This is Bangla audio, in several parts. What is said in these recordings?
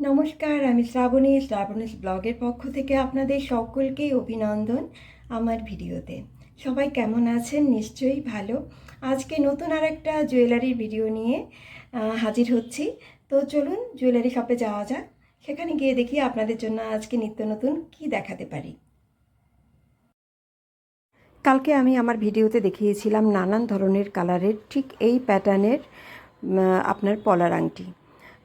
নমস্কার, আমি শ্রাবণীস ব্লগের পক্ষ থেকে আপনাদের সকলকেই অভিনন্দন আমার ভিডিওতে। সবাই কেমন আছেন? নিশ্চয়ই ভালো। আজকে নতুন আরেকটা জুয়েলারির ভিডিও নিয়ে হাজির হচ্ছি। তো চলুন জুয়েলারি শপে যাওয়া যাক। সেখানে গিয়ে দেখি আপনাদের জন্য আজকে নিত্য নতুন কী দেখাতে পারি। কালকে আমি আমার ভিডিওতে দেখিয়েছিলাম নানান ধরনের কালারের ঠিক এই প্যাটার্নের আপনার পলার আংটি,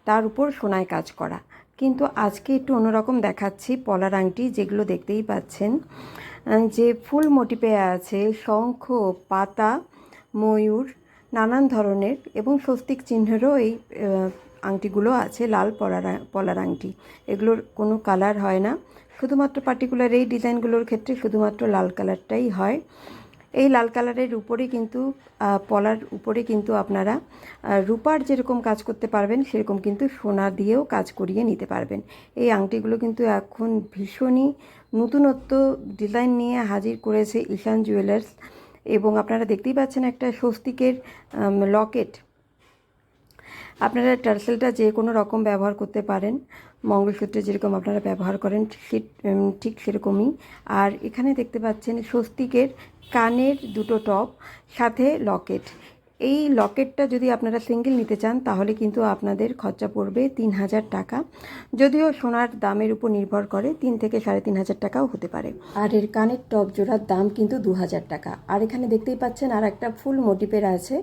তার উপর সোনায় কাজ করা। কিন্তু আজকে একটু অন্যরকম দেখাচ্ছি পলার আংটি, যেগুলো দেখতেই পাচ্ছেন যে ফুল মোটিফে আছে, শঙ্খ, পাতা, ময়ূর, নানান ধরনের এবং স্বস্তিক চিহ্নেরও এই আংটিগুলো আছে। লাল পলার আংটি, এগুলোর কোনো কালার হয় না, শুধুমাত্র পার্টিকুলার এই ডিজাইনগুলোর ক্ষেত্রে শুধুমাত্র লাল কালারটাই হয়। এই লাল কালারের উপরে কিন্তু পলার উপরে কিন্তু আপনারা রূপার যেরকম কাজ করতে পারবেন সেরকম কিন্তু সোনা দিয়েও কাজ করিয়ে নিতে পারবেন। এই আংটিগুলো কিন্তু এখন ভীষণই নতুনত্ব ডিজাইন নিয়ে হাজির করেছে ঈশান জুয়েলার্স। এবং আপনারা দেখতেই পাচ্ছেন একটা স্বস্তিকের লকেট। আপনারা টার্সেলটা যে কোনো রকম ব্যবহার করতে পারেন, মঙ্গলসূত্রে যেরকম আপনারা ব্যবহার করেন ঠিক সেরকমই। আর এখানে দেখতে পাচ্ছেন স্বস্তিকের কানের দুটো টপ, সাথে লকেট। এই লকেটটা যদি আপনারা সিঙ্গেল নিতে চান তাহলে কিন্তু আপনাদের খরচা পড়বে 3,000 টাকা। যদিও সোনার দামের উপর নির্ভর করে, 3 থেকে 3,500 টাকাও হতে পারে। আর এর কানের টপ জোড়ার দাম কিন্তু 2,000 টাকা। আর এখানে দেখতেই পাচ্ছেন আর একটা ফুল মোটিফের আছে,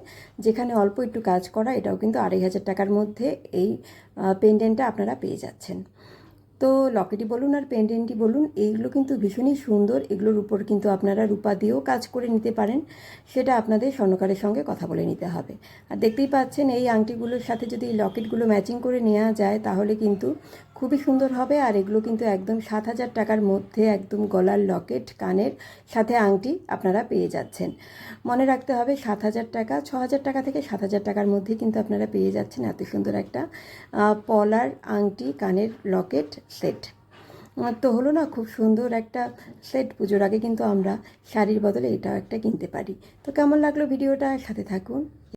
যেখানে অল্প একটু কাজ করা, এটাও কিন্তু 2,500 টাকার মধ্যে এই পেন্ডেন্টটা আপনারা পেয়ে যাচ্ছেন। তো লকেটই বলুন আর পেন্ডেন্টই বলুন, এইগুলো কিন্তু ভীষণই সুন্দর। এগুলোর উপর কিন্তু আপনারা রূপা দিয়েও কাজ করে নিতে পারেন, সেটা আপনাদের স্বর্ণকারের সঙ্গে কথা বলে নিতে হবে। আর দেখতেই পাচ্ছেন এই আংটিগুলোর সাথে যদি এই লকেটগুলো ম্যাচিং করে নেওয়া যায় তাহলে কিন্তু খুবই সুন্দর হবে। আর এগুলো কিন্তু একদম 7,000 টাকার মধ্যে একদম গলার লকেট, কানের সাথে আংটি আপনারা পেয়ে যাচ্ছেন। মনে রাখতে হবে 7,000 টাকা, 6,000 টাকা থেকে 7,000 টাকার মধ্যে কিন্তু আপনারা পেয়ে যাচ্ছেন এত সুন্দর একটা পলার আংটি, কানের লকেট সেট। তো হলো না, খুব সুন্দর একটা সেট। পুজোর আগে কিন্তু আমরা শাড়ির বদলে এটাও একটা কিনতে পারি। তো কেমন লাগলো ভিডিওটা? সাথে থাকুন।